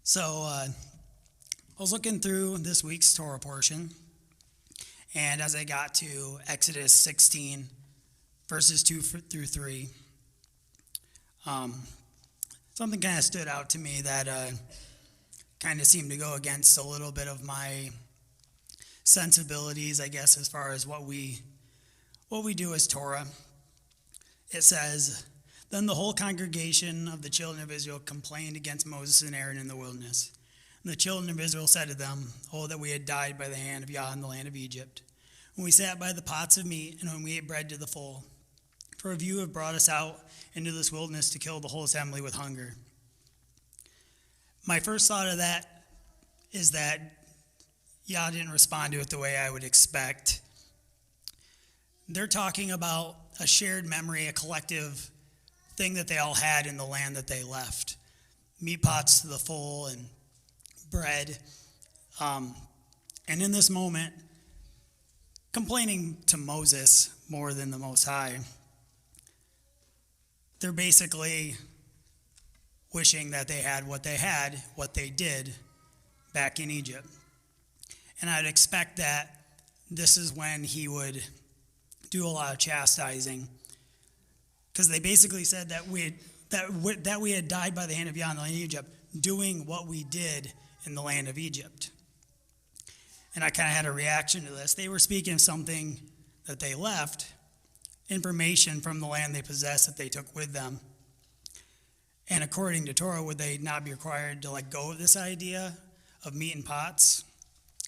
I was looking through this week's Torah portion, and as I got to Exodus 16, verses 2 through 3, something kind of stood out to me that kind of seemed to go against a little bit of my sensibilities, I guess, as far as what we do as Torah. It says, "Then the whole congregation of the children of Israel complained against Moses and Aaron in the wilderness. And the children of Israel said to them, 'Oh, that we had died by the hand of Yah in the land of Egypt, when we sat by the pots of meat and when we ate bread to the full. For you have brought us out into this wilderness to kill the whole assembly with hunger.'" My first thought of that is that Yah didn't respond to it the way I would expect. They're talking about a shared memory, a collective thing that they all had in the land that they left. Meat pots to the full and bread. And in this moment, complaining to Moses more than the Most High, they're basically wishing that they had, what they did back in Egypt. And I'd expect that this is when he would do a lot of chastising, because they basically said that we had died by the hand of Yah in the land of Egypt, doing what we did in the land of Egypt. And I kind of had a reaction to this. They were speaking of something that they left, information from the land they possessed that they took with them. And according to Torah, would they not be required to let go of this idea of meat and pots?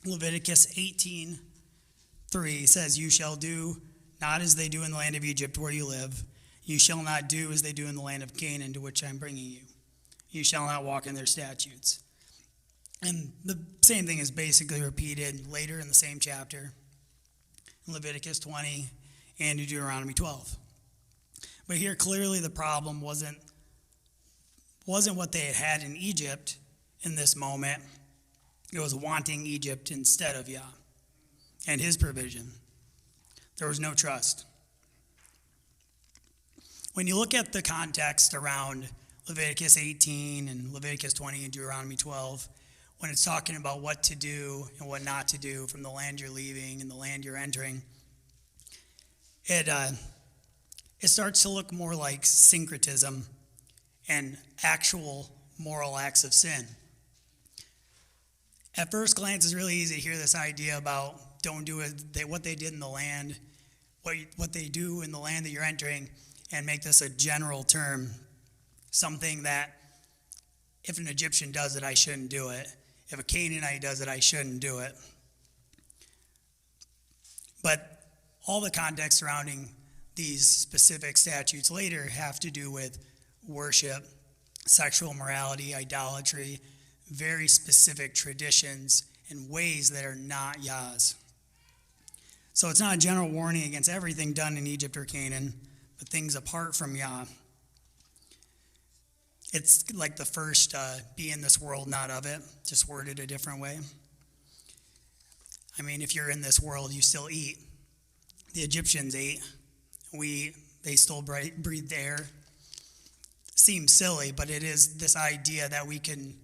Leviticus 18:3 says, "You shall do not as they do in the land of Egypt where you live. You shall not do as they do in the land of Canaan to which I am bringing you. You shall not walk in their statutes." And the same thing is basically repeated later in the same chapter, in Leviticus 20 and Deuteronomy 12. But here clearly the problem wasn't what they had in Egypt in this moment. It was wanting Egypt instead of Yah and his provision. There was no trust. When you look at the context around Leviticus 18 and Leviticus 20 and Deuteronomy 12, when it's talking about what to do and what not to do from the land you're leaving and the land you're entering, it starts to look more like syncretism and actual moral acts of sin. At first glance, it's really easy to hear this idea about don't do what they did in the land, what they do in the land that you're entering, and make this a general term, something that if an Egyptian does it, I shouldn't do it. If a Canaanite does it, I shouldn't do it. But all the context surrounding these specific statutes later have to do with worship, sexual morality, idolatry, very specific traditions and ways that are not Yah's. So it's not a general warning against everything done in Egypt or Canaan, but things apart from Yah. It's like the first be in this world, not of it, just worded a different way. I mean, if you're in this world, you still eat. The Egyptians ate. They still breathed air. Seems silly, but it is this idea that we can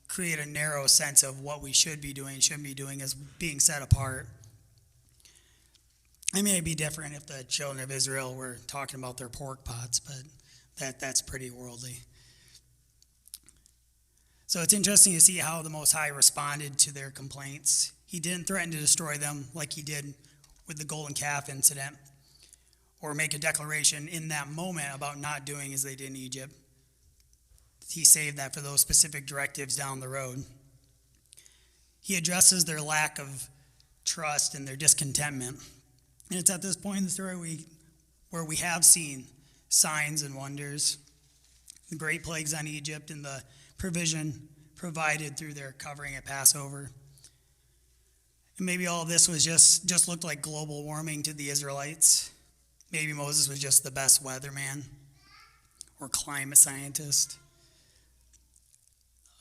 create a narrow sense of what we should be doing, shouldn't be doing as being set apart. I mean, it'd be different if the children of Israel were talking about their pork pots, but that's pretty worldly. So it's interesting to see how the Most High responded to their complaints. He didn't threaten to destroy them like he did with the golden calf incident, or make a declaration in that moment about not doing as they did in Egypt. He saved that for those specific directives down the road. He addresses their lack of trust and their discontentment. And it's at this point in the story where we have seen signs and wonders, the great plagues on Egypt and the provision provided through their covering at Passover. And maybe all of this was just looked like global warming to the Israelites. Maybe Moses was just the best weatherman or climate scientist.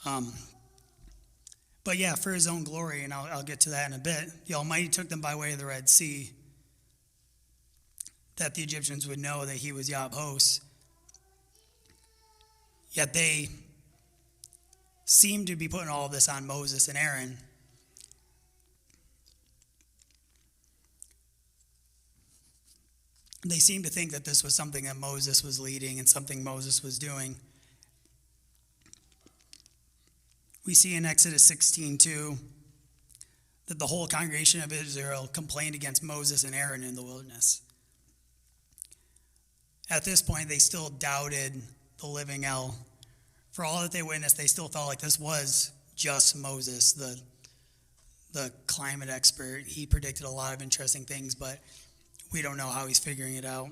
But yeah, for his own glory, and I'll get to that in a bit, the Almighty took them by way of the Red Sea, that the Egyptians would know that he was Yah of hosts. Yet they seem to be putting all of this on Moses and Aaron. They seem to think that this was something that Moses was leading and something Moses was doing. We see in Exodus 16:2 that the whole congregation of Israel complained against Moses and Aaron in the wilderness. At this point, they still doubted the living El. For all that they witnessed, they still felt like this was just Moses, the climate expert. He predicted a lot of interesting things, but we don't know how he's figuring it out.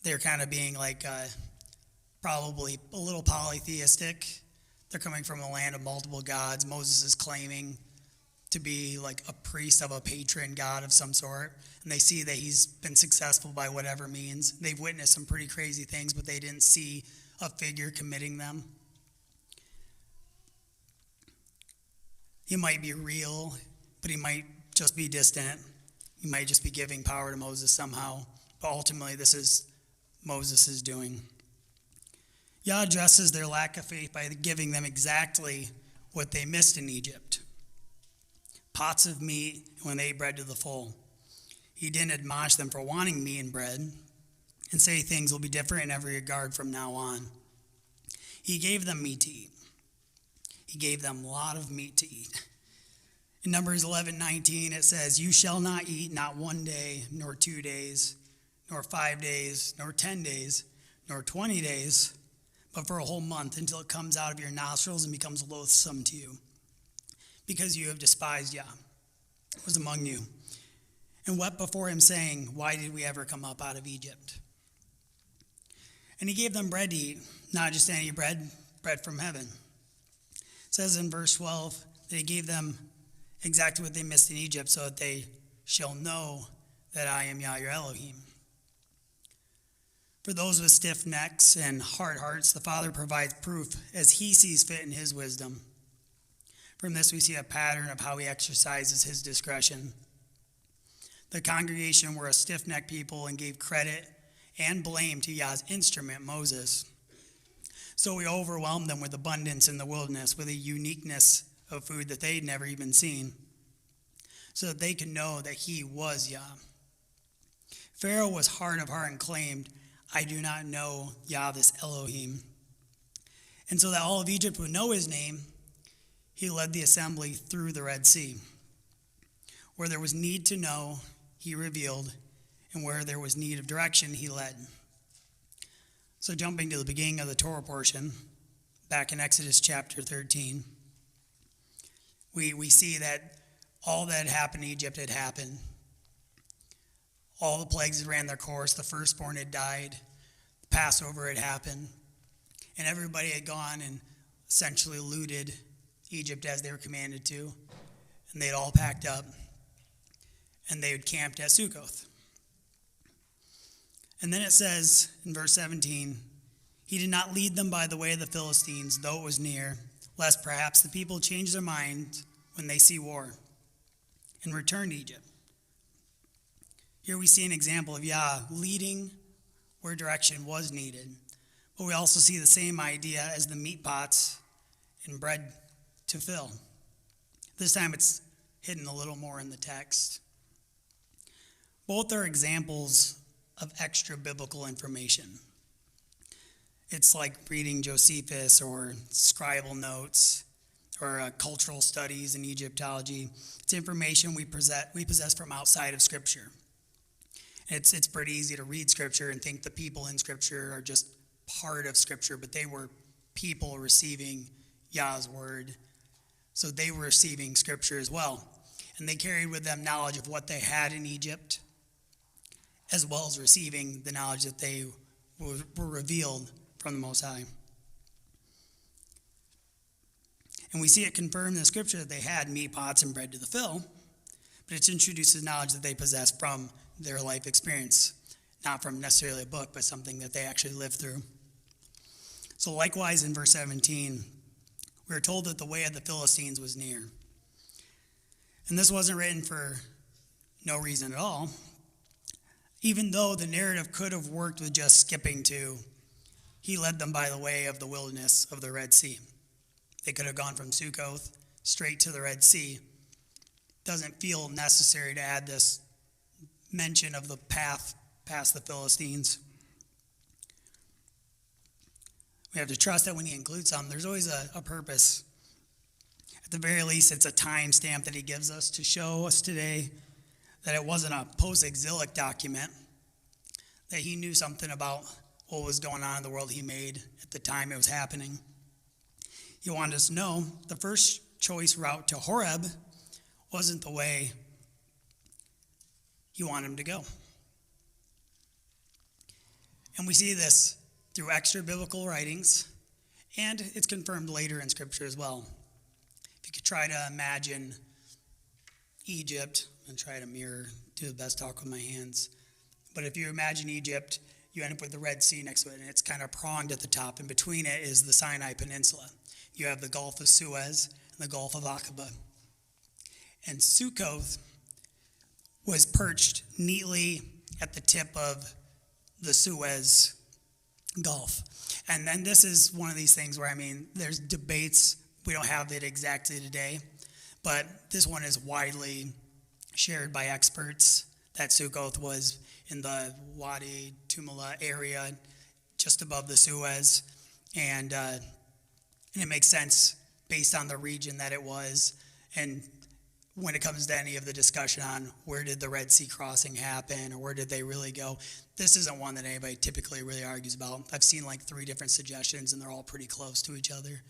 They're kind of being like probably a little polytheistic. They're coming from a land of multiple gods. Moses is claiming to be like a priest of a patron god of some sort. And they see that he's been successful by whatever means. They've witnessed some pretty crazy things, but they didn't see a figure committing them. He might be real, but he might just be distant. He might just be giving power to Moses somehow. But ultimately, this is Moses' doing. Yah addresses their lack of faith by giving them exactly what they missed in Egypt. Pots of meat when they ate bread to the full. He didn't admonish them for wanting meat and bread and say things will be different in every regard from now on. He gave them meat to eat. He gave them a lot of meat to eat. In Numbers 11:19, it says, "You shall not eat not 1 day, nor 2 days, nor 5 days, nor 10 days, nor 20 days, but for a whole month until it comes out of your nostrils and becomes loathsome to you, because you have despised Yah, who was among you, and wept before him, saying, why did we ever come up out of Egypt?" And he gave them bread to eat, not just any bread, bread from heaven. It says in verse 12 that he gave them exactly what they missed in Egypt, so that they shall know that I am Yah your Elohim. For those with stiff necks and hard hearts, the Father provides proof as he sees fit in his wisdom. From this, we see a pattern of how he exercises his discretion. The congregation were a stiff-necked people and gave credit and blame to Yah's instrument, Moses. So he overwhelmed them with abundance in the wilderness, with a uniqueness of food that they'd never even seen, so that they could know that he was Yah. Pharaoh was hard of heart and claimed, I do not know Yah, this Elohim. And so that all of Egypt would know his name, he led the assembly through the Red Sea. Where there was need to know, he revealed, and where there was need of direction, he led. So jumping to the beginning of the Torah portion, back in Exodus chapter 13, we see that all that happened in Egypt had happened. All the plagues had ran their course. The firstborn had died. The Passover had happened. And everybody had gone and essentially looted Egypt as they were commanded to. And they'd all packed up. And they had camped at Sukkoth. And then it says in verse 17, he did not lead them by the way of the Philistines, though it was near, lest perhaps the people change their mind when they see war and return to Egypt. Here we see an example of Yah leading where direction was needed. But we also see the same idea as the meat pots and bread to fill. This time it's hidden a little more in the text. Both are examples of extra biblical information. It's like reading Josephus or scribal notes or cultural studies in Egyptology. It's information we possess from outside of Scripture. It's pretty easy to read Scripture and think the people in Scripture are just part of Scripture, but they were people receiving Yah's word. So they were receiving Scripture as well. And they carried with them knowledge of what they had in Egypt, as well as receiving the knowledge that they were revealed from the Most High. And we see it confirmed in the Scripture that they had meat pots and bread to the fill, but it introduces knowledge that they possessed from their life experience, not from necessarily a book, but something that they actually lived through. So likewise in verse 17, we are told that the way of the Philistines was near. And this wasn't written for no reason at all, even though the narrative could have worked with just skipping to He led them by the way of the wilderness of the Red Sea. They could have gone from Sukkoth straight to the Red Sea. Doesn't feel necessary to add this mention of the path past the Philistines. We have to trust that when he includes something, there's always a purpose. At the very least, it's a time stamp that he gives us to show us today that it wasn't a post-exilic document, that he knew something about what was going on in the world he made at the time it was happening. He wanted us to know the first choice route to Horeb wasn't the way he wanted him to go. And we see this through extra biblical writings, and it's confirmed later in Scripture as well. If you could try to imagine Egypt, and try to do the best talk with my hands. But if you imagine Egypt, you end up with the Red Sea next to it, and it's kind of pronged at the top, and between it is the Sinai Peninsula. You have the Gulf of Suez and the Gulf of Aqaba. And Sukkoth was perched neatly at the tip of the Suez Gulf. And then this is one of these things where, there's debates. We don't have it exactly today, but this one is widely shared by experts that Sukkoth was in the Wadi Tumala area just above the Suez. And it makes sense based on the region that it was. And when it comes to any of the discussion on where did the Red Sea crossing happen or where did they really go, this isn't one that anybody typically really argues about. I've seen like 3 different suggestions, and they're all pretty close to each other.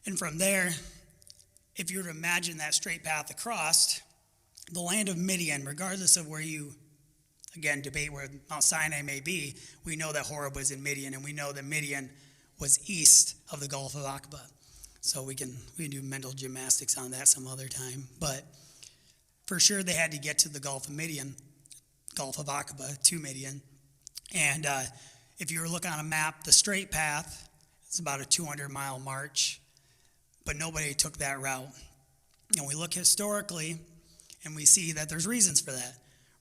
And from there, if you were to imagine that straight path across, the land of Midian, regardless of where you, again, debate where Mount Sinai may be, we know that Horeb was in Midian, and we know that Midian was east of the Gulf of Aqaba. So we can do mental gymnastics on that some other time. But for sure, they had to get to the Gulf of Aqaba, to Midian. And if you were to look on a map, the straight path, it's about a 200-mile march, but nobody took that route. And we look historically, and we see that there's reasons for that.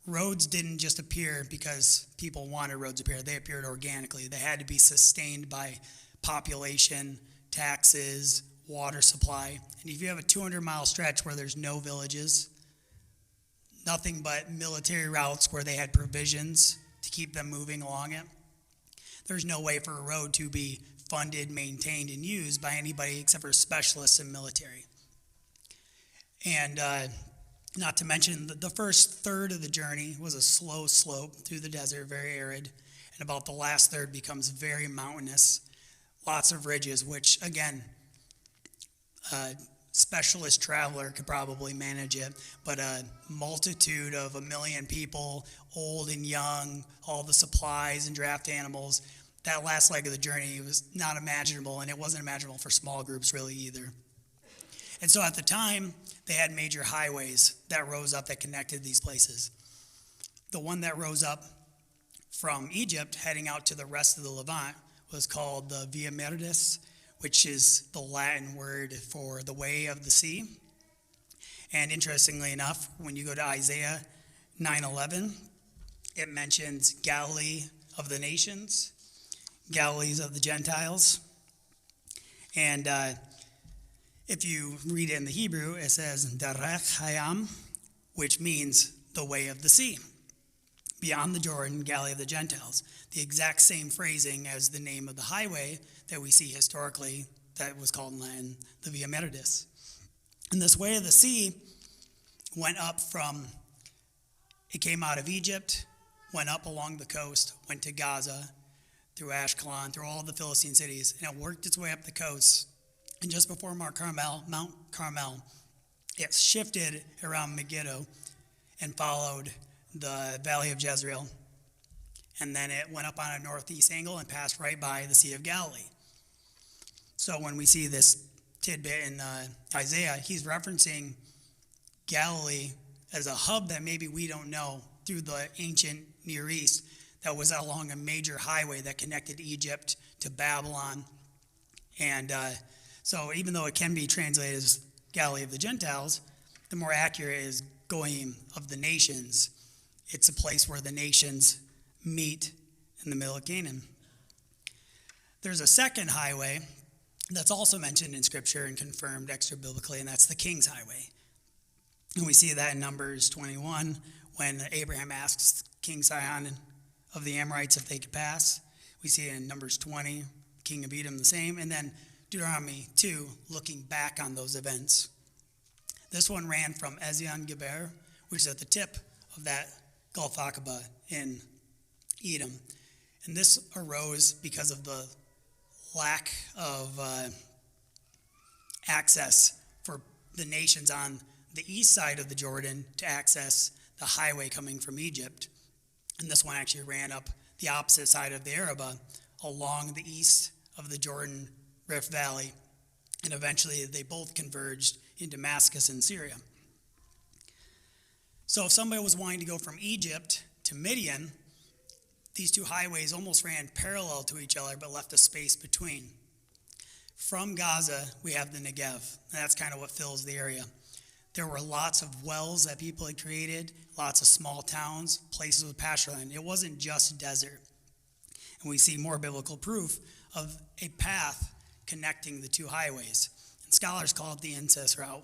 Roads didn't just appear because people wanted roads to appear. They appeared organically. They had to be sustained by population, taxes, water supply. And if you have a 200-mile stretch where there's no villages, nothing but military routes where they had provisions to keep them moving along it, there's no way for a road to be funded, maintained, and used by anybody except for specialists in military. And not to mention the first third of the journey was a slow slope through the desert, very arid, and about the last third becomes very mountainous, lots of ridges, which again, a specialist traveler could probably manage it, but a multitude of 1 million people, old and young, all the supplies and draft animals, that last leg of the journey was not imaginable, and it wasn't imaginable for small groups really either. And so at the time, they had major highways that rose up that connected these places. The one that rose up from Egypt heading out to the rest of the Levant was called the Vayera, which is the Latin word for the way of the sea. And interestingly enough, when you go to Isaiah 9:11, it mentions Galilee of the nations, Galilees of the Gentiles. And if you read it in the Hebrew, it says Derech Hayam, which means the way of the sea. Beyond the Jordan, Galilee of the Gentiles. The exact same phrasing as the name of the highway that we see historically that was called in Latin, the Vayera. And this way of the sea went up it came out of Egypt, went up along the coast, went to Gaza, through Ashkelon, through all the Philistine cities, and it worked its way up the coast. And just before Mount Carmel, it shifted around Megiddo and followed the Valley of Jezreel. And then it went up on a northeast angle and passed right by the Sea of Galilee. So when we see this tidbit in Isaiah, he's referencing Galilee as a hub that maybe we don't know through the ancient Near East that was along a major highway that connected Egypt to Babylon. And so even though it can be translated as Galilee of the Gentiles, the more accurate is Goyim of the nations. It's a place where the nations meet in the middle of Canaan. There's a second highway that's also mentioned in Scripture and confirmed extra biblically, and that's the King's Highway. And we see that in Numbers 21 when Abraham asks King Sihon of the Amorites if they could pass. We see it in Numbers 20, King of Edom the same, and then Deuteronomy 2, looking back on those events. This one ran from Ezion Geber, which is at the tip of that Gulf Aqaba in Edom. And this arose because of the lack of access for the nations on the east side of the Jordan to access the highway coming from Egypt. And this one actually ran up the opposite side of the Arabah along the east of the Jordan Rift Valley. And eventually they both converged in Damascus in Syria. So if somebody was wanting to go from Egypt to Midian, these two highways almost ran parallel to each other but left a space between. From Gaza, we have the Negev. And that's kind of what fills the area. There were lots of wells that people had created, lots of small towns, places with pasture land. It wasn't just desert. And we see more biblical proof of a path connecting the two highways. And scholars call it the incest route.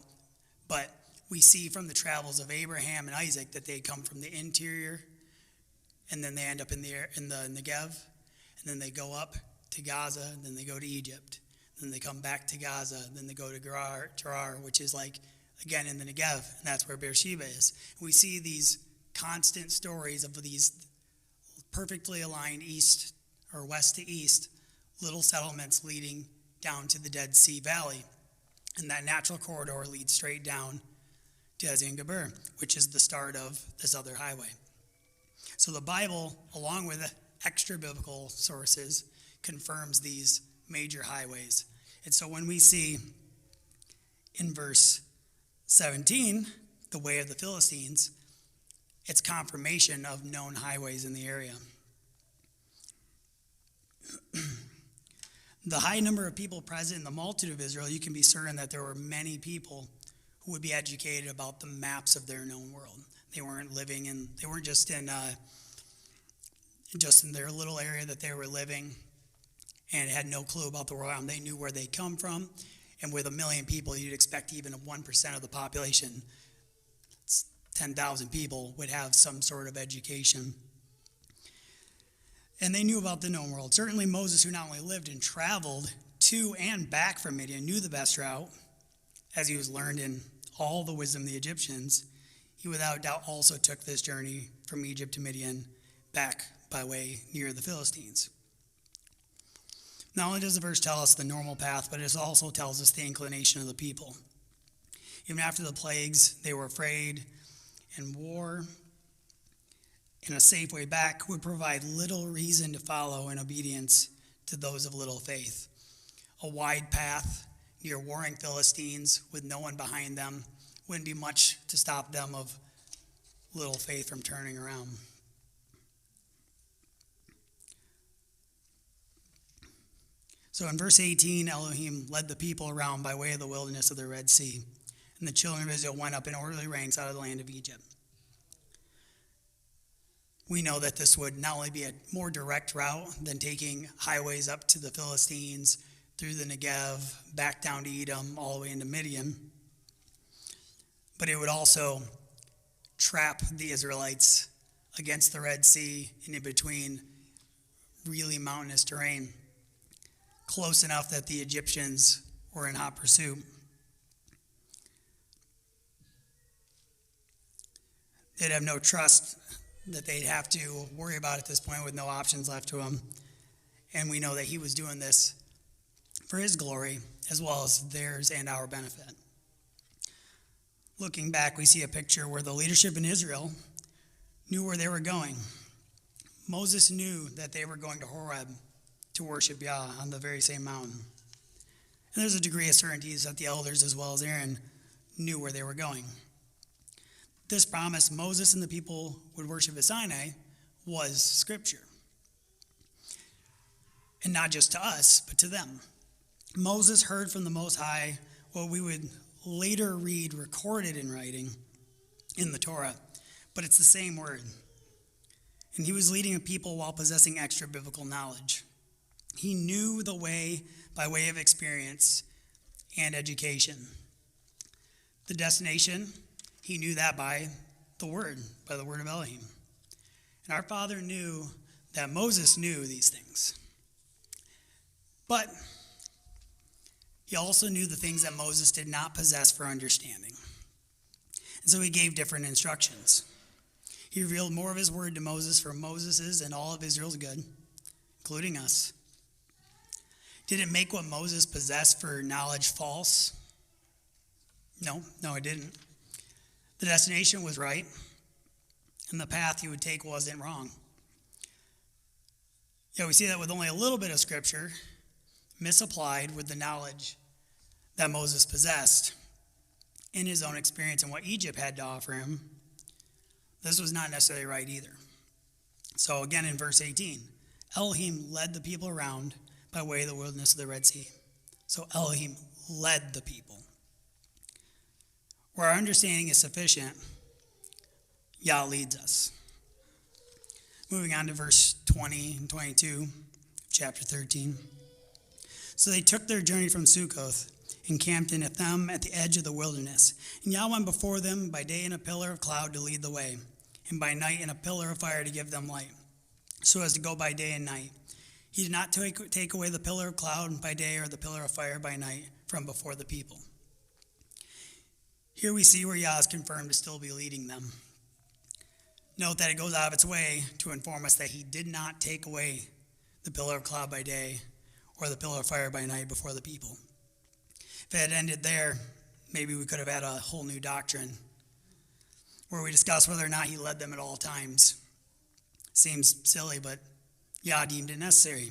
But we see from the travels of Abraham and Isaac that they come from the interior, and then they end up in the Negev, and then they go up to Gaza, and then they go to Egypt. Then they come back to Gaza, then they go to Gerar, which is like, again, in the Negev, and that's where Beersheba is. We see these constant stories of these perfectly aligned east or west to east little settlements leading down to the Dead Sea Valley. And that natural corridor leads straight down to Ezion Geber, which is the start of this other highway. So the Bible, along with extra biblical sources, confirms these major highways. And so when we see in verse 17, the way of the Philistines, it's confirmation of known highways in the area. The high number of people present in the multitude of Israel, you can be certain that there were many people who would be educated about the maps of their known world. They weren't just in their little area that they were living and had no clue about the world. They knew where they come from. And with 1 million people, you'd expect even 1% of the population, 10,000 people, would have some sort of education. And they knew about the known world. Certainly Moses, who not only lived and traveled to and back from Midian, knew the best route, as he was learned in all the wisdom of the Egyptians. He without doubt also took this journey from Egypt to Midian back by way near the Philistines. Not only does the verse tell us the normal path, but it also tells us the inclination of the people. Even after the plagues, they were afraid, and war in a safe way back would provide little reason to follow in obedience to those of little faith. A wide path near warring Philistines with no one behind them wouldn't be much to stop them of little faith from turning around. So in verse 18, Elohim led the people around by way of the wilderness of the Red Sea, and the children of Israel went up in orderly ranks out of the land of Egypt. We know that this would not only be a more direct route than taking highways up to the Philistines, through the Negev, back down to Edom, all the way into Midian, but it would also trap the Israelites against the Red Sea and in between really mountainous terrain, close enough that the Egyptians were in hot pursuit. They'd have no trust that they'd have to worry about at this point with no options left to them. And we know that he was doing this for his glory as well as theirs and our benefit. Looking back, we see a picture where the leadership in Israel knew where they were going. Moses knew that they were going to Horeb to worship Yah on the very same mountain. And there's a degree of certainty that the elders as well as Aaron knew where they were going. This promise Moses and the people would worship at Sinai was scripture. And not just to us, but to them. Moses heard from the Most High what we would later read recorded in writing in the Torah, but it's the same word. and he was leading a people while possessing extra biblical knowledge. He knew the way by way of experience and education. The destination, he knew that by the word of Elohim. And our Father knew that Moses knew these things. But he also knew the things that Moses did not possess for understanding. And so he gave different instructions. He revealed more of his word to Moses for Moses's and all of Israel's good, including us. Did it make what Moses possessed for knowledge false? No, it didn't. The destination was right, and the path he would take wasn't wrong. We see that with only a little bit of scripture misapplied with the knowledge that Moses possessed in his own experience and what Egypt had to offer him. This was not necessarily right either. So again in verse 18, Elohim led the people around by way of the wilderness of the Red Sea. So Elohim led the people. Where our understanding is sufficient, Yah leads us. Moving on to verse 20 and 22, chapter 13. So they took their journey from Sukkoth and camped in Etham at the edge of the wilderness. And Yah went before them by day in a pillar of cloud to lead the way, and by night in a pillar of fire to give them light, so as to go by day and night. He did not take away the pillar of cloud by day or the pillar of fire by night from before the people. Here we see where Yah is confirmed to still be leading them. Note that it goes out of its way to inform us that he did not take away the pillar of cloud by day or the pillar of fire by night before the people. If it had ended there, maybe we could have had a whole new doctrine where we discuss whether or not he led them at all times. Seems silly, but Yah deemed it necessary.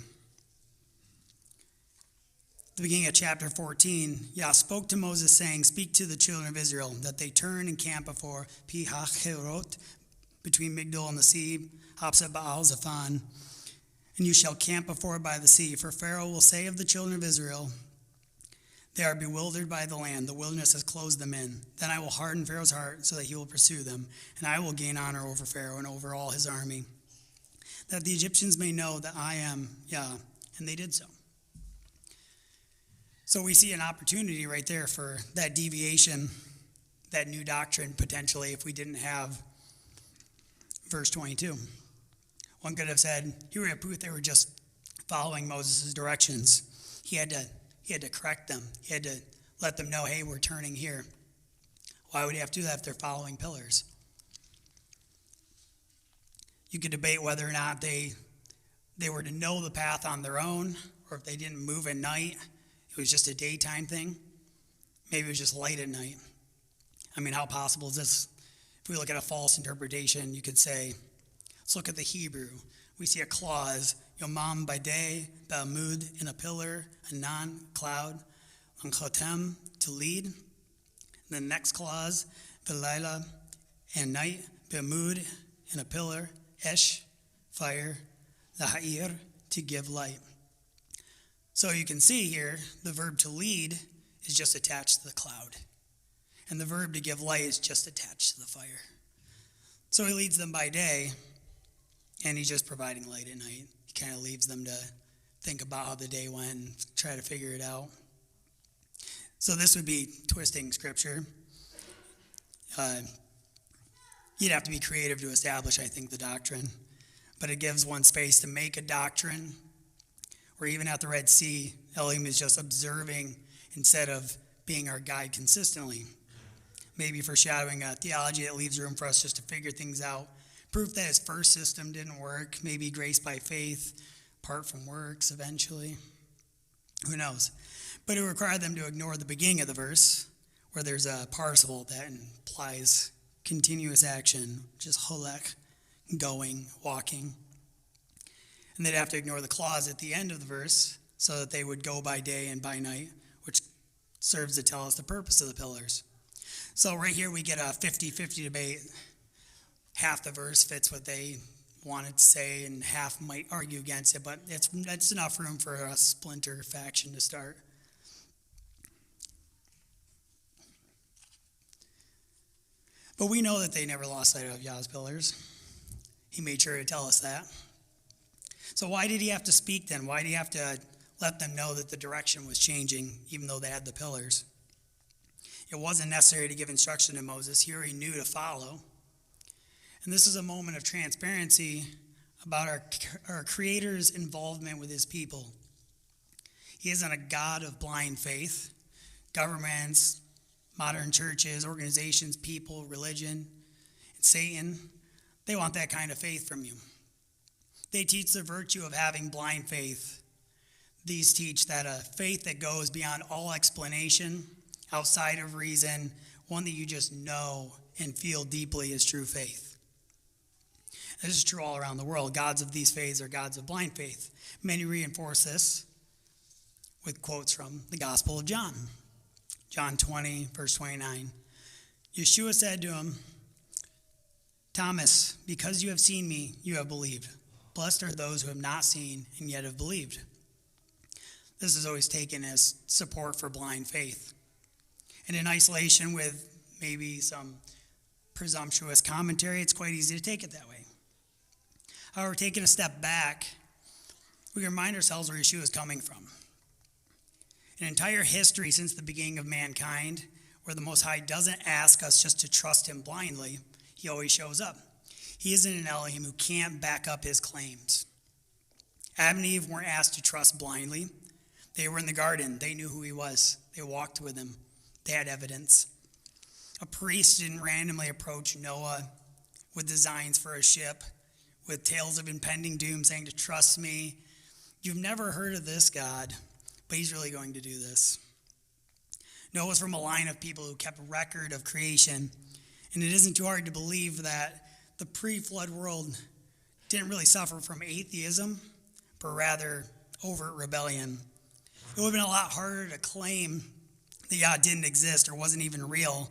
At the beginning of chapter 14, Yah spoke to Moses, saying, "Speak to the children of Israel, that they turn and camp before Pi-hacherot, between Migdol and the sea, opposite Baal-Zephon. And you shall camp before it by the sea. For Pharaoh will say of the children of Israel, they are bewildered by the land. The wilderness has closed them in. Then I will harden Pharaoh's heart so that he will pursue them. And I will gain honor over Pharaoh and over all his army, that the Egyptians may know that I am Yah." And they did so. So we see an opportunity right there for that deviation, that new doctrine potentially, if we didn't have verse 22. One could have said, here at Puth, they were just following Moses' directions. He had to correct them. He had to let them know, hey, we're turning here. Why would he have to do that if they're following pillars? You could debate whether or not they were to know the path on their own, or if they didn't move at night, it was just a daytime thing. Maybe it was just light at night. I mean, how possible is this? If we look at a false interpretation, you could say, let's look at the Hebrew. We see a clause, Yomam by day, Ba'amud in a pillar, Anan, cloud, Anchotem, to lead. The next clause, V'layla, and night, Ba'amud in a pillar, Esh, fire, Laha'ir, to give light. So you can see here, the verb to lead is just attached to the cloud. And the verb to give light is just attached to the fire. So he leads them by day, and he's just providing light at night. He kind of leaves them to think about how the day went and try to figure it out. So this would be twisting scripture. You'd have to be creative to establish, I think, the doctrine. But it gives one space to make a doctrine where even at the Red Sea, Elohim is just observing instead of being our guide consistently. Maybe foreshadowing a theology that leaves room for us just to figure things out. Proof that his first system didn't work. Maybe grace by faith, apart from works eventually. Who knows? But it required them to ignore the beginning of the verse, where there's a participle that implies continuous action, just holek, going, walking. And they'd have to ignore the clause at the end of the verse so that they would go by day and by night, which serves to tell us the purpose of the pillars. So right here we get a 50-50 debate. Half the verse fits what they wanted to say, and half might argue against it, but it's enough room for a splinter faction to start. But we know that they never lost sight of Yah's pillars. he made sure to tell us that. So why did he have to speak then? Why did he have to let them know that the direction was changing, even though they had the pillars? It wasn't necessary to give instruction to Moses. He already knew to follow. And this is a moment of transparency about our Creator's involvement with his people. He isn't a God of blind faith. Governments, modern churches, organizations, people, religion, and Satan, they want that kind of faith from you. They teach the virtue of having blind faith. These teach that a faith that goes beyond all explanation, outside of reason, one that you just know and feel deeply is true faith. This is true all around the world. Gods of these faiths are gods of blind faith. Many reinforce this with quotes from the Gospel of John. John 20, verse 29. Yeshua said to him, Thomas, because you have seen me, you have believed. Blessed are those who have not seen and yet have believed. This is always taken as support for blind faith. And in isolation with maybe some presumptuous commentary, it's quite easy to take it that way. However, taking a step back, we can remind ourselves where Yeshua is coming from. An entire history since the beginning of mankind, where the Most High doesn't ask us just to trust him blindly, he always shows up. He isn't an Elohim who can't back up his claims. Adam and Eve weren't asked to trust blindly. They were in the garden. They knew who he was. They walked with him. They had evidence. A priest didn't randomly approach Noah with designs for a ship, with tales of impending doom saying to trust me. You've never heard of this God, but he's really going to do this. Noah was from a line of people who kept record of creation, and it isn't too hard to believe that the pre-flood world didn't really suffer from atheism, but rather overt rebellion. It would have been a lot harder to claim that Yah didn't exist or wasn't even real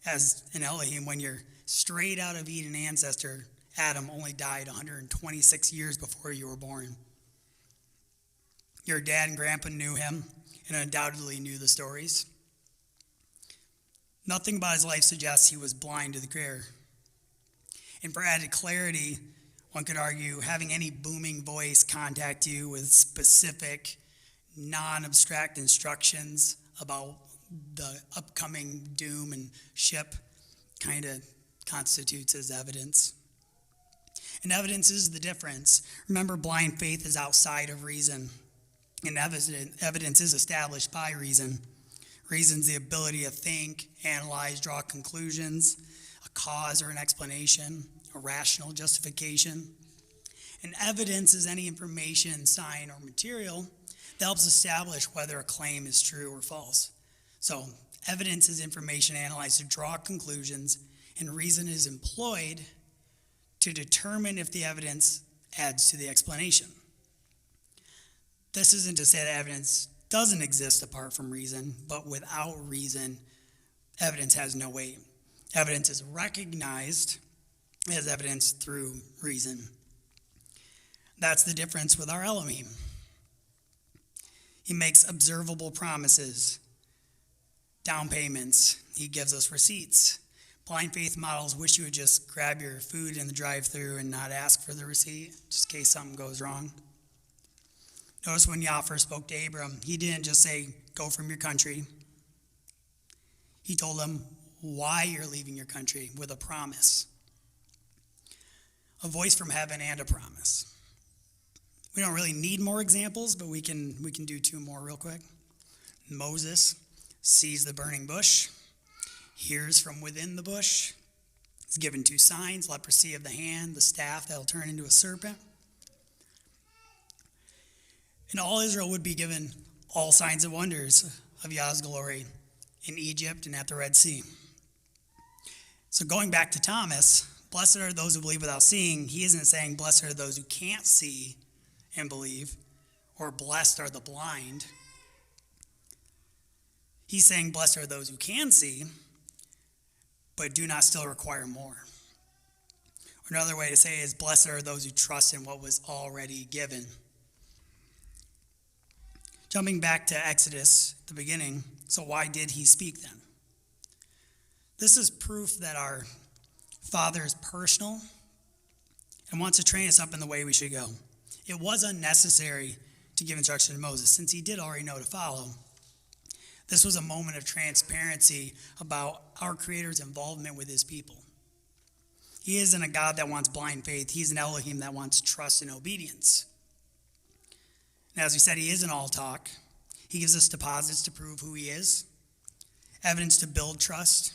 as an Elohim when your straight out of Eden ancestor, Adam, only died 126 years before you were born. Your dad and grandpa knew him and undoubtedly knew the stories. Nothing about his life suggests he was blind to the Creator. And for added clarity, one could argue having any booming voice contact you with specific, non-abstract instructions about the upcoming doom and ship kind of constitutes as evidence. And evidence is the difference. Remember, blind faith is outside of reason. And evidence is established by reason. Reason's the ability to think, analyze, draw conclusions, a cause or an explanation, a rational justification. And evidence is any information, sign, or material that helps establish whether a claim is true or false. So evidence is information analyzed to draw conclusions, and reason is employed to determine if the evidence adds to the explanation. This isn't to say that evidence doesn't exist apart from reason, but without reason, evidence has no weight. Evidence is recognized as evidence through reason. That's the difference with our Elohim. He makes observable promises, down payments. He gives us receipts. Blind faith models wish you would just grab your food in the drive-thru and not ask for the receipt, just in case something goes wrong. Notice when Yah first spoke to Abram, he didn't just say, go from your country. He told him why you're leaving your country with a promise. A voice from heaven and a promise. We don't really need more examples, but we can do two more real quick. Moses sees the burning bush, hears from within the bush. He's given two signs, leprosy of the hand, the staff that'll turn into a serpent. And all Israel would be given all signs and wonders of Yah's glory in Egypt and at the Red Sea. So going back to Thomas, blessed are those who believe without seeing. He isn't saying blessed are those who can't see and believe, or blessed are the blind. He's saying blessed are those who can see, but do not still require more. Or another way to say it is blessed are those who trust in what was already given. Jumping back to Exodus at the beginning, so why did he speak then? This is proof that our Father is personal and wants to train us up in the way we should go. It was unnecessary to give instruction to Moses, since he did already know to follow. This was a moment of transparency about our Creator's involvement with his people. He isn't a God that wants blind faith. He's an Elohim that wants trust and obedience. And as we said, he isn't all talk. He gives us deposits to prove who he is, evidence to build trust.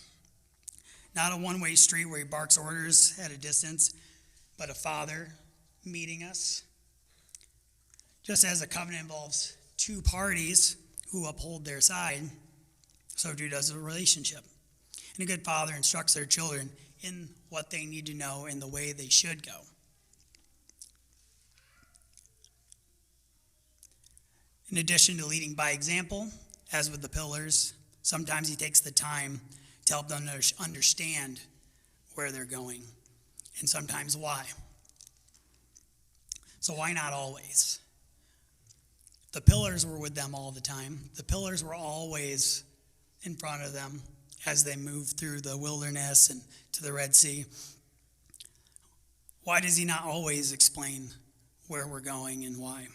Not a one-way street where he barks orders at a distance, but a father meeting us. Just as a covenant involves two parties who uphold their side, so too does a relationship. And a good father instructs their children in what they need to know and the way they should go. In addition to leading by example, as with the pillars, sometimes he takes the time to help them understand where they're going, and sometimes why. So why not always? The pillars were with them all the time. The pillars were always in front of them as they moved through the wilderness and to the Red Sea. Why does he not always explain where we're going and why?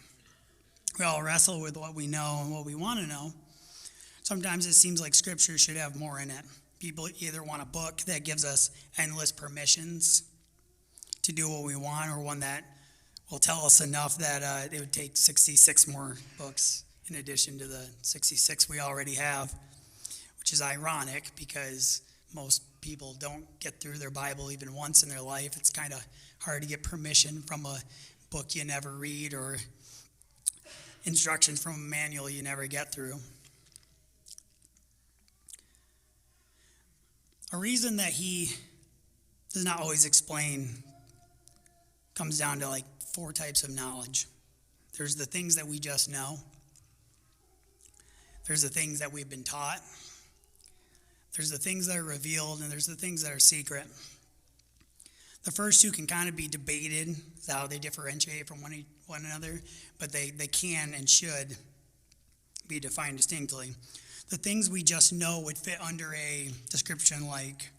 We all wrestle with what we know and what we want to know. Sometimes it seems like Scripture should have more in it. People either want a book that gives us endless permissions to do what we want, or one that will tell us enough that it would take 66 more books in addition to the 66 we already have, which is ironic because most people don't get through their Bible even once in their life. It's kind of hard to get permission from a book you never read or instructions from a manual you never get through. A reason that he does not always explain comes down to like 4 types of knowledge. There's the things that we just know. There's the things that we've been taught. There's the things that are revealed, and there's the things that are secret. The first 2 can kind of be debated, how they differentiate from one another, but they can and should be defined distinctly. The things we just know would fit under a description like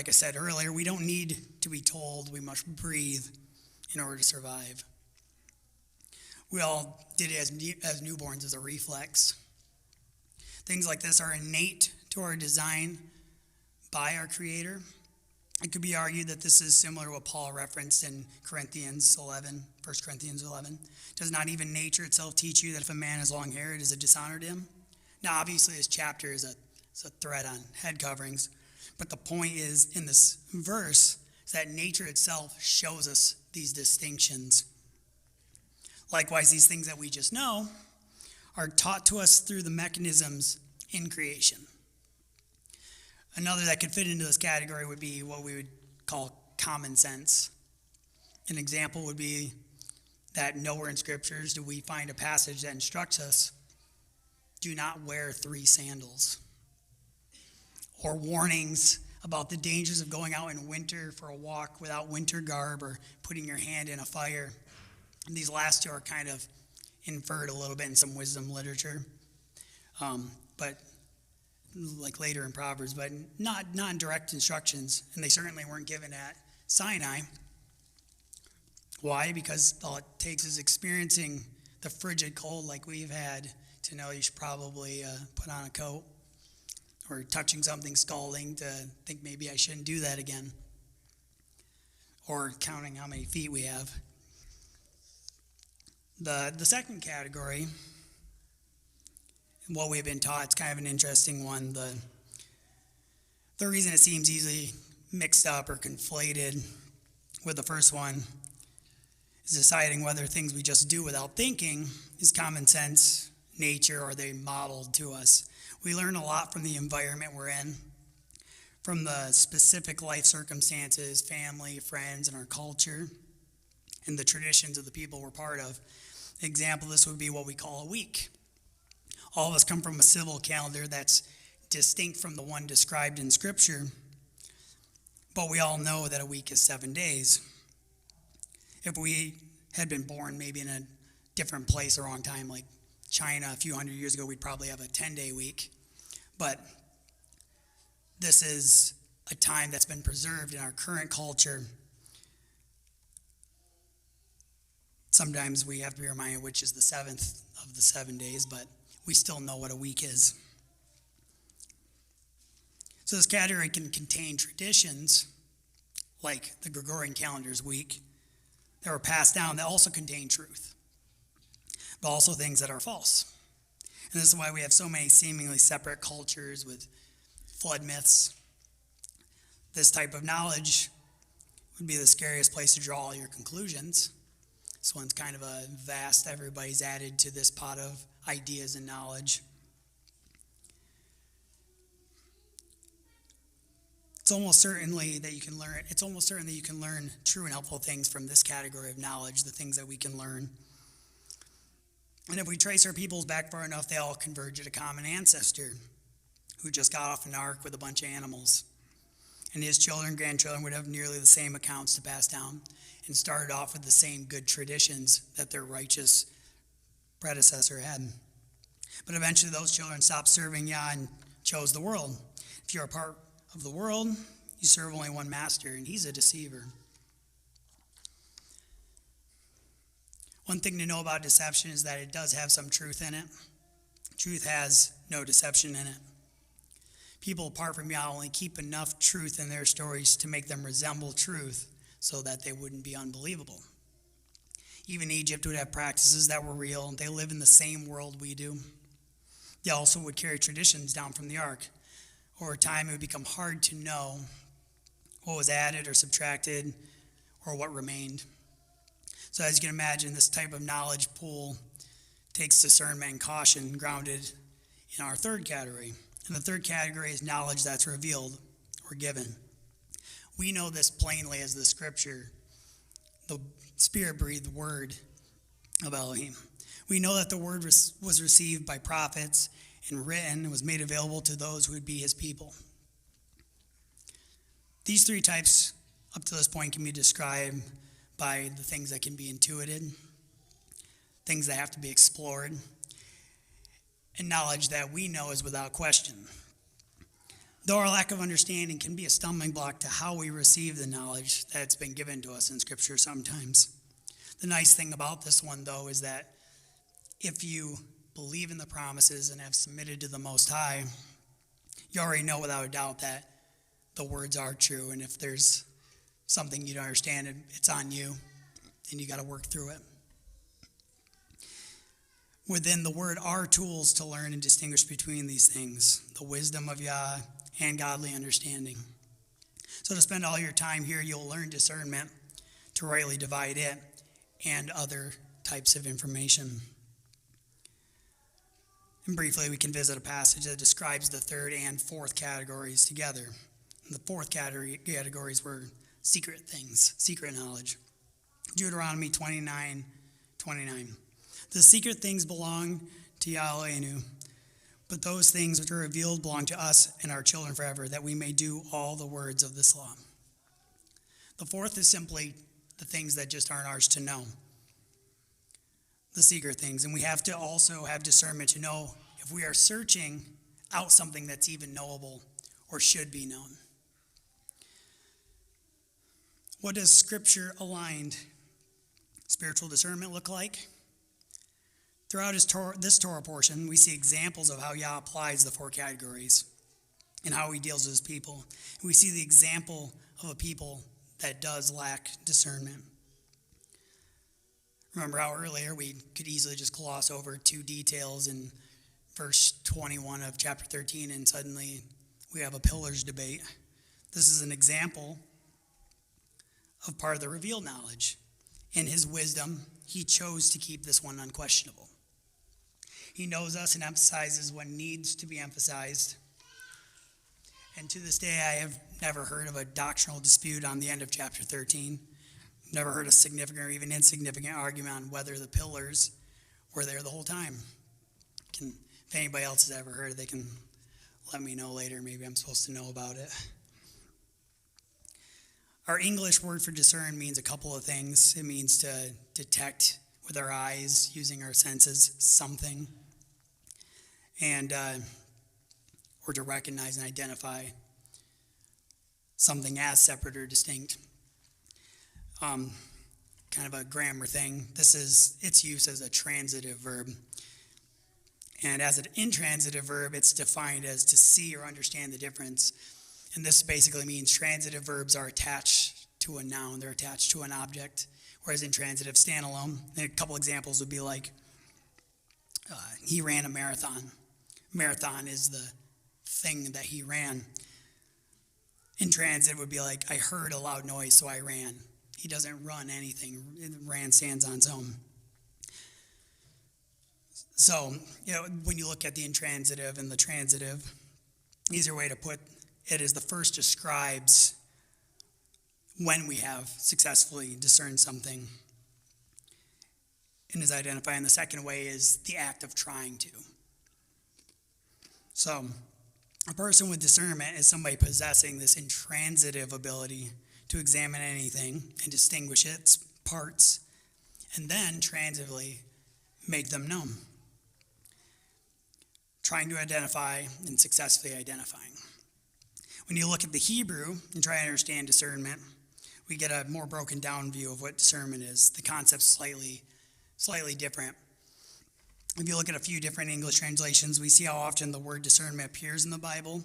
I said earlier, we don't need to be told, we must breathe in order to survive. We all did it as newborns as a reflex. Things like this are innate to our design by our Creator. It could be argued that this is similar to what Paul referenced in 1 Corinthians 11. Does not even nature itself teach you that if a man has long hair, it is a dishonor to him? Now, obviously, this chapter is a thread on head coverings, but the point is, in this verse, is that nature itself shows us these distinctions. Likewise, these things that we just know are taught to us through the mechanisms in creation. Another that could fit into this category would be what we would call common sense. An example would be that nowhere in scriptures do we find a passage that instructs us, do not wear 3 sandals. Or warnings about the dangers of going out in winter for a walk without winter garb or putting your hand in a fire. And these last 2 are kind of inferred a little bit in some wisdom literature, but like later in Proverbs, but not in direct instructions, and they certainly weren't given at Sinai. Why? Because all it takes is experiencing the frigid cold like we've had to know you should probably put on a coat, or touching something scalding to think maybe I shouldn't do that again, or counting how many feet we have. The second category, what we've been taught, it's kind of an interesting one. The reason it seems easily mixed up or conflated with the first one is deciding whether things we just do without thinking is common sense, nature, or they modeled to us. We learn a lot from the environment we're in, from the specific life circumstances, family, friends, and our culture, and the traditions of the people we're part of. An example, this would be what we call a week. All of us come from a civil calendar that's distinct from the one described in Scripture, but we all know that a week is 7 days. If we had been born maybe in a different place or wrong time, like China a few hundred years ago, we'd probably have a 10-day week. But this is a time that's been preserved in our current culture Sometimes we have to be reminded which is the seventh of the 7 days, but we still know what a week is. So this category can contain traditions, like the Gregorian calendar's week, that were passed down that also contain truth, but also things that are false. And this is why we have so many seemingly separate cultures with flood myths. This type of knowledge would be the scariest place to draw all your conclusions. This one's kind of a vast, everybody's added to this pot of ideas and knowledge. It's almost certain that you can learn true and helpful things from this category of knowledge, the things that we can learn. And if we trace our peoples back far enough, they all converge at a common ancestor who just got off an ark with a bunch of animals. And his children and grandchildren would have nearly the same accounts to pass down and started off with the same good traditions that their righteous predecessor had. But eventually those children stopped serving Yah and chose the world. If you're a part of the world, you serve only one master, and he's a deceiver. One thing to know about deception is that it does have some truth in it. Truth has no deception in it. People apart from Yah only keep enough truth in their stories to make them resemble truth so that they wouldn't be unbelievable. Even Egypt would have practices that were real. They live in the same world we do. They also would carry traditions down from the ark. Over time, it would become hard to know what was added or subtracted or what remained. So as you can imagine, this type of knowledge pool takes discernment and caution grounded in our third category. And the third category is knowledge that's revealed or given. We know this plainly as the scripture, the Spirit-breathed word of Elohim. We know that the word was received by prophets and written and was made available to those who would be his people. These three types, up to this point, can be described by the things that can be intuited, things that have to be explored, and knowledge that we know is without question. Though our lack of understanding can be a stumbling block to how we receive the knowledge that's been given to us in Scripture sometimes. The nice thing about this one, though, is that if you believe in the promises and have submitted to the Most High, you already know without a doubt that the words are true, and if there's something you don't understand, it's on you, and you got to work through it. Within the word are tools to learn and distinguish between these things, the wisdom of Yah and godly understanding. So to spend all your time here, you'll learn discernment to rightly divide it and other types of information. And briefly, we can visit a passage that describes the third and fourth categories together. And the fourth categories were secret things, secret knowledge. Deuteronomy 29:29. The secret things belong to Yahweh, but those things which are revealed belong to us and our children forever, that we may do all the words of this law. The fourth is simply the things that just aren't ours to know, the secret things. And we have to also have discernment to know if we are searching out something that's even knowable or should be known. What does Scripture-aligned spiritual discernment look like? Throughout this Torah portion, we see examples of how Yah applies the four categories and how he deals with his people. And we see the example of a people that does lack discernment. Remember how earlier we could easily just gloss over two details in verse 21 of chapter 13, and suddenly we have a pillars debate. This is an example of part of the revealed knowledge. In his wisdom, he chose to keep this one unquestionable. He knows us and emphasizes what needs to be emphasized. And to this day, I have never heard of a doctrinal dispute on the end of chapter 13. Never heard a significant or even insignificant argument on whether the pillars were there the whole time. If anybody else has ever heard it, they can let me know later. Maybe I'm supposed to know about it. Our English word for discern means a couple of things. It means to detect with our eyes, using our senses, something, and or to recognize and identify something as separate or distinct. kind of a grammar thing. This is its use as a transitive verb. And as an intransitive verb, it's defined as to see or understand the difference. And this basically means transitive verbs are attached to a noun. They're attached to an object, whereas intransitive stand alone. And a couple examples would be like, he ran a marathon. Marathon is the thing that he ran. Intransitive would be like, I heard a loud noise, so I ran. He doesn't run anything. Ran stands on its own. So, when you look at the intransitive and the transitive, easier way to put it is the first describes when we have successfully discerned something and is identifying. The second way is the act of trying to. So, a person with discernment is somebody possessing this intransitive ability to examine anything and distinguish its parts, and then transitively make them known. Trying to identify and successfully identifying. When you look at the Hebrew and try to understand discernment, we get a more broken down view of what discernment is. The concept's slightly different. If you look at a few different English translations, we see how often the word discernment appears in the Bible,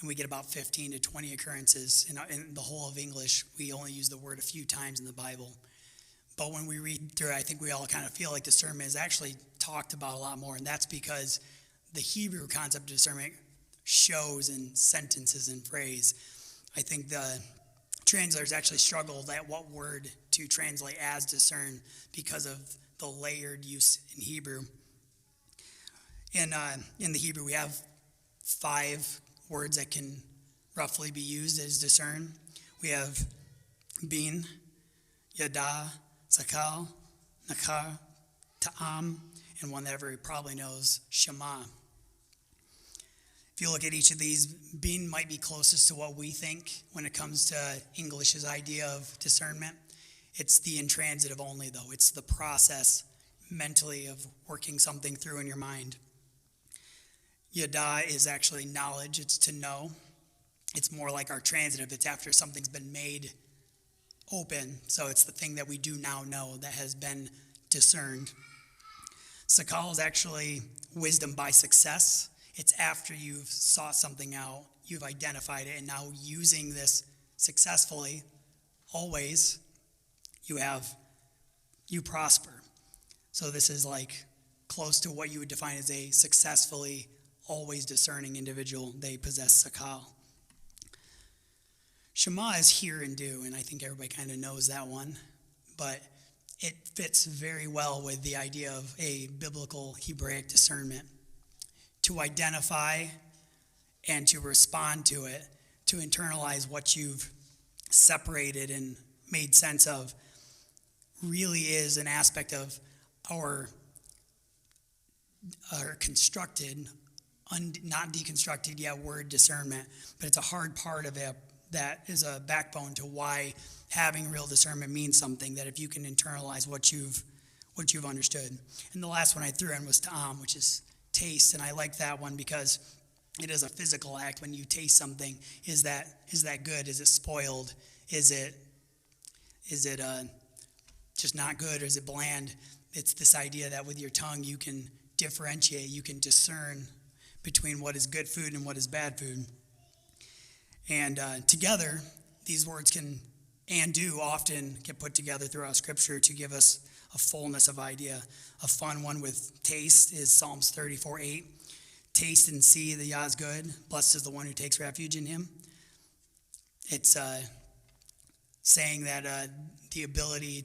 and we get about 15 to 20 occurrences. In the whole of English, we only use the word a few times in the Bible. But when we read through it, I think we all kind of feel like discernment is actually talked about a lot more, and that's because the Hebrew concept of discernment shows in sentences and phrase. I think the translators actually struggled at what word to translate as discern because of the layered use in Hebrew. In the Hebrew, we have 5 words that can roughly be used as discern. We have bin, yada, sakal, nakar, ta'am, and one that everybody probably knows, shema. If you look at each of these, bin might be closest to what we think when it comes to English's idea of discernment. It's the intransitive only, though. It's the process mentally of working something through in your mind. Yada is actually knowledge. It's to know. It's more like our transitive. It's after something's been made open. So it's the thing that we do now know that has been discerned. Sakal is actually wisdom by success. It's after you've sought something out, you've identified it, and now using this successfully, always, you prosper. So this is like close to what you would define as a successfully, always discerning individual. They possess sakal. Shema is hear and do, and I think everybody kind of knows that one, but it fits very well with the idea of a biblical Hebraic discernment. To identify and to respond to it, to internalize what you've separated and made sense of, really is an aspect of our constructed, not deconstructed yet word discernment, but it's a hard part of it that is a backbone to why having real discernment means something, that if you can internalize what you've understood. And the last one I threw in was ta'am, which is taste, and I like that one because it is a physical act. When you taste something, is that good? Is it spoiled? Is it just not good, or is it bland? It's this idea that with your tongue you can differentiate, you can discern between what is good food and what is bad food. And together, these words can and do often get put together throughout Scripture to give us a fullness of idea. A fun one with taste is Psalms 34:8. Taste and see that Yah is good. Blessed is the one who takes refuge in him. It's saying that the ability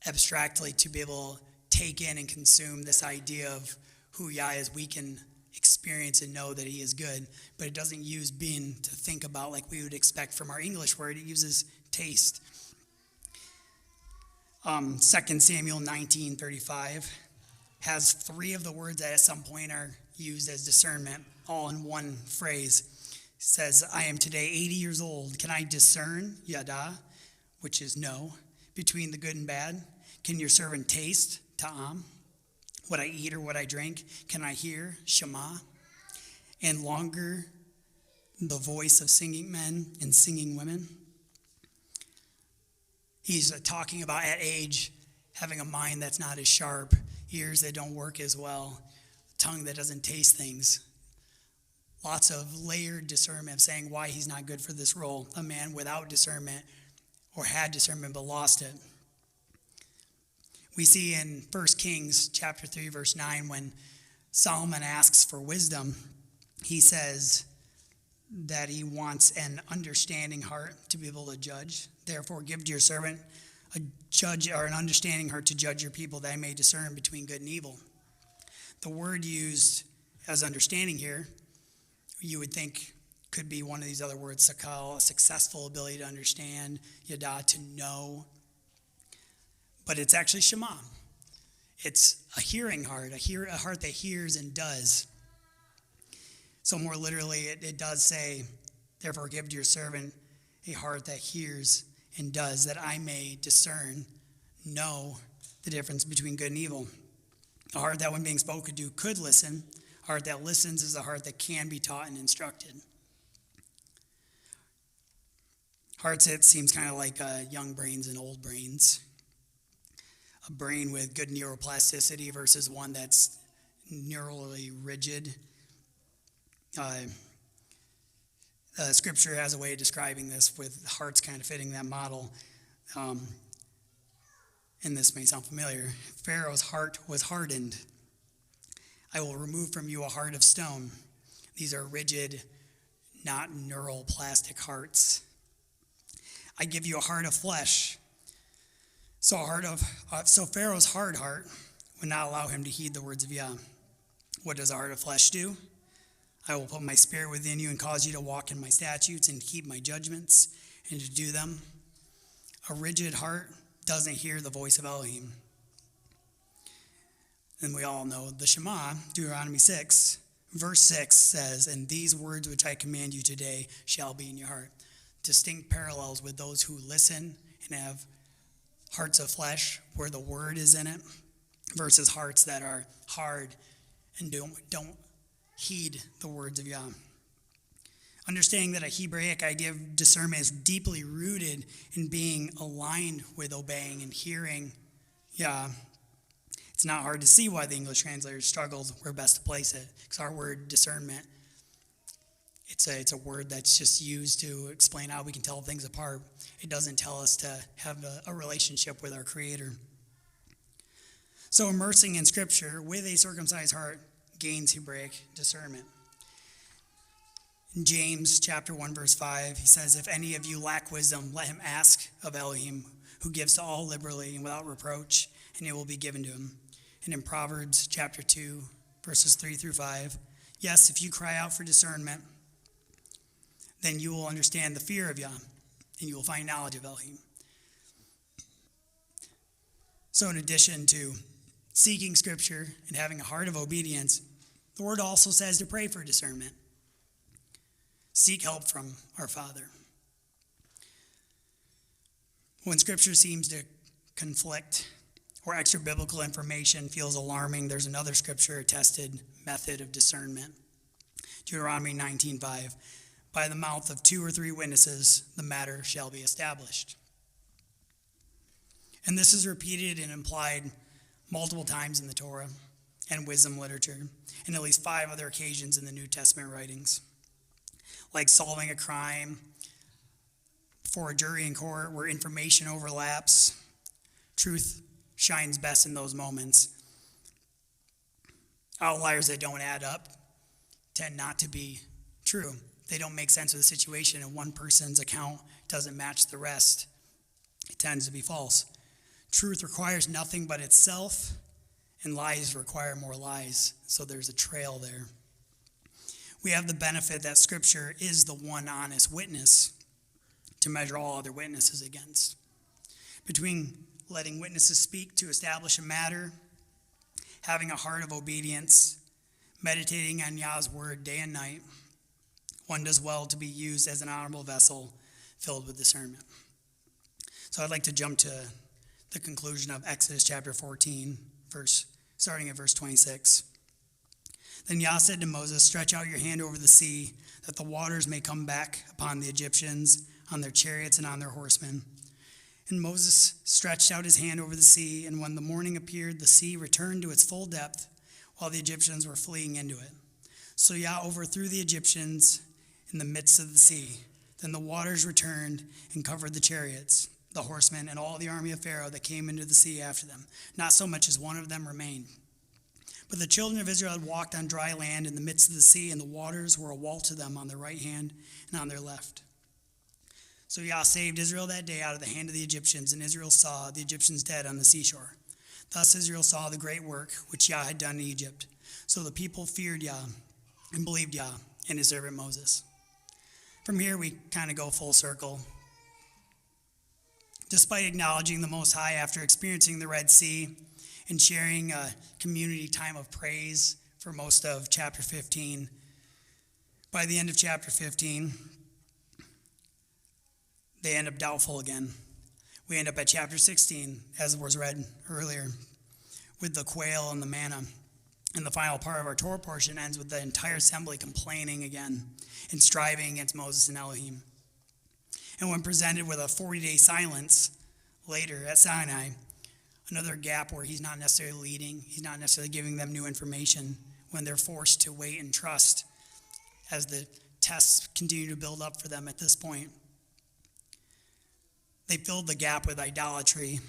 abstractly to be able to take in and consume this idea of who Yah is, we can experience and know that he is good, but it doesn't use being to think about like we would expect from our English word. It uses taste. 2 Samuel 19:35 has 3 of the words that at some point are used as discernment, all in one phrase. It says, I am today 80 years old. Can I discern, yada, which is no, between the good and bad? Can your servant taste, ta'am, what I eat or what I drink? Can I hear, shema? And longer, the voice of singing men and singing women? He's talking about at age, having a mind that's not as sharp, ears that don't work as well, tongue that doesn't taste things. Lots of layered discernment saying why he's not good for this role. A man without discernment, or had discernment but lost it. We see in 1 Kings chapter 3, verse 9, when Solomon asks for wisdom, he says that he wants an understanding heart to be able to judge. Therefore, give to your servant a judge or an understanding heart to judge your people, that I may discern between good and evil. The word used as understanding here, you would think could be one of these other words, sakal, a successful ability to understand, yada, to know. But it's actually shema. It's a hearing heart, a heart that hears and does. So more literally, it does say, therefore give to your servant a heart that hears and does, that I may discern, know the difference between good and evil. A heart that when being spoken to could listen. A heart that listens is a heart that can be taught and instructed. Hearts, it seems kind of like young brains and old brains. A brain with good neuroplasticity versus one that's neurally rigid. Scripture has a way of describing this with hearts kind of fitting that model. And this may sound familiar. Pharaoh's heart was hardened. I will remove from you a heart of stone. These are rigid, not neural plastic hearts. I give you a heart of flesh. So Pharaoh's hard heart would not allow him to heed the words of Yah. What does a heart of flesh do? I will put my spirit within you and cause you to walk in my statutes and keep my judgments and to do them. A rigid heart doesn't hear the voice of Elohim. And we all know the Shema, Deuteronomy 6, verse 6 says, and these words which I command you today shall be in your heart. Distinct parallels with those who listen and have hearts of flesh where the word is in it versus hearts that are hard and don't heed the words of Yah. Understanding that a Hebraic idea of discernment is deeply rooted in being aligned with obeying and hearing Yah. It's not hard to see why the English translators struggled where best to place it, because our word discernment, it's a word that's just used to explain how we can tell things apart. It doesn't tell us to have a relationship with our Creator. So immersing in Scripture with a circumcised heart gains Hebraic discernment. In James chapter 1, verse 5, he says, if any of you lack wisdom, let him ask of Elohim, who gives to all liberally and without reproach, and it will be given to him. And in Proverbs chapter 2, verses 3 through 5, yes, if you cry out for discernment, then you will understand the fear of Yah, and you will find knowledge of Elohim. So in addition to seeking Scripture and having a heart of obedience, the Word also says to pray for discernment. Seek help from our Father. When Scripture seems to conflict or extra biblical information feels alarming, there's another Scripture-attested method of discernment. Deuteronomy 19:5. By the mouth of 2 or 3 witnesses, the matter shall be established. And this is repeated and implied multiple times in the Torah and wisdom literature, and at least 5 other occasions in the New Testament writings. Like solving a crime for a jury in court where information overlaps, truth shines best in those moments. Outliers that don't add up tend not to be true. They don't make sense of the situation, and one person's account doesn't match the rest. It tends to be false. Truth requires nothing but itself, and lies require more lies. So there's a trail there. We have the benefit that Scripture is the one honest witness to measure all other witnesses against. Between letting witnesses speak to establish a matter, having a heart of obedience, meditating on Yah's word day and night, one does well to be used as an honorable vessel filled with discernment. So I'd like to jump to the conclusion of Exodus chapter 14, starting at verse 26. Then Yah said to Moses, stretch out your hand over the sea, that the waters may come back upon the Egyptians, on their chariots and on their horsemen. And Moses stretched out his hand over the sea, and when the morning appeared, the sea returned to its full depth, while the Egyptians were fleeing into it. So Yah overthrew the Egyptians in the midst of the sea. Then the waters returned and covered the chariots, the horsemen, and all the army of Pharaoh that came into the sea after them. Not so much as one of them remained. But the children of Israel had walked on dry land in the midst of the sea, and the waters were a wall to them on their right hand and on their left. So Yah saved Israel that day out of the hand of the Egyptians, and Israel saw the Egyptians dead on the seashore. Thus Israel saw the great work which Yah had done in Egypt. So the people feared Yah and believed Yah and his servant Moses. From here we kind of go full circle. Despite acknowledging the Most High after experiencing the Red Sea and sharing a community time of praise for most of chapter 15, by the end of chapter 15, they end up doubtful again. We end up at chapter 16, as was read earlier, with the quail and the manna. And the final part of our Torah portion ends with the entire assembly complaining again and striving against Moses and Elohim. And when presented with a 40-day silence later at Sinai, another gap where he's not necessarily leading, he's not necessarily giving them new information when they're forced to wait and trust as the tests continue to build up for them at this point. They filled the gap with idolatry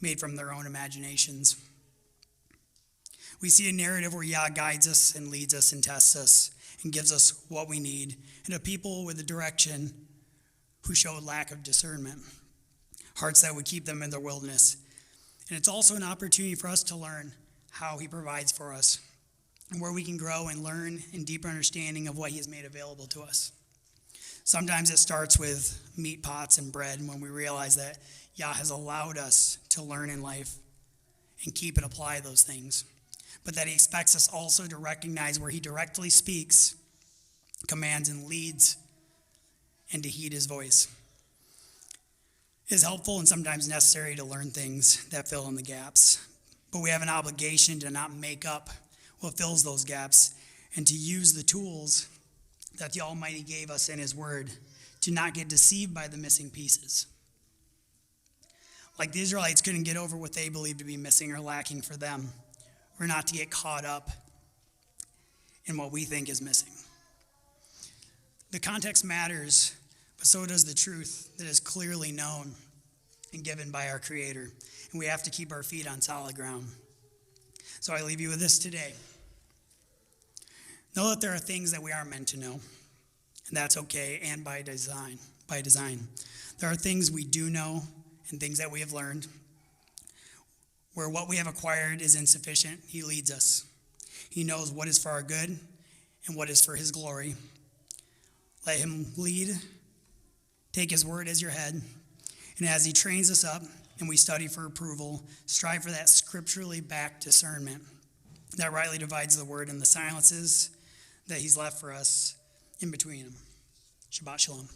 made from their own imaginations. We see a narrative where Yah guides us and leads us and tests us and gives us what we need, and a people with a direction who showed lack of discernment, hearts that would keep them in the wilderness. And it's also an opportunity for us to learn how he provides for us and where we can grow and learn in deeper understanding of what he has made available to us. Sometimes it starts with meat pots and bread when we realize that Yah has allowed us to learn in life and keep and apply those things, but that he expects us also to recognize where he directly speaks, commands, and leads, and to heed his voice. It is helpful and sometimes necessary to learn things that fill in the gaps, but we have an obligation to not make up what fills those gaps and to use the tools that the Almighty gave us in his word to not get deceived by the missing pieces. Like the Israelites couldn't get over what they believed to be missing or lacking for them, or not to get caught up in what we think is missing. The context matters, but so does the truth that is clearly known and given by our Creator, and we have to keep our feet on solid ground. So I leave you with this today. Know that there are things that we aren't meant to know, and that's okay, and by design. There are things we do know and things that we have learned. Where what we have acquired is insufficient, he leads us. He knows what is for our good and what is for his glory. Let him lead. Take his word as your head. And as he trains us up and we study for approval, strive for that scripturally backed discernment that rightly divides the word and the silences that he's left for us in between them. Shabbat shalom.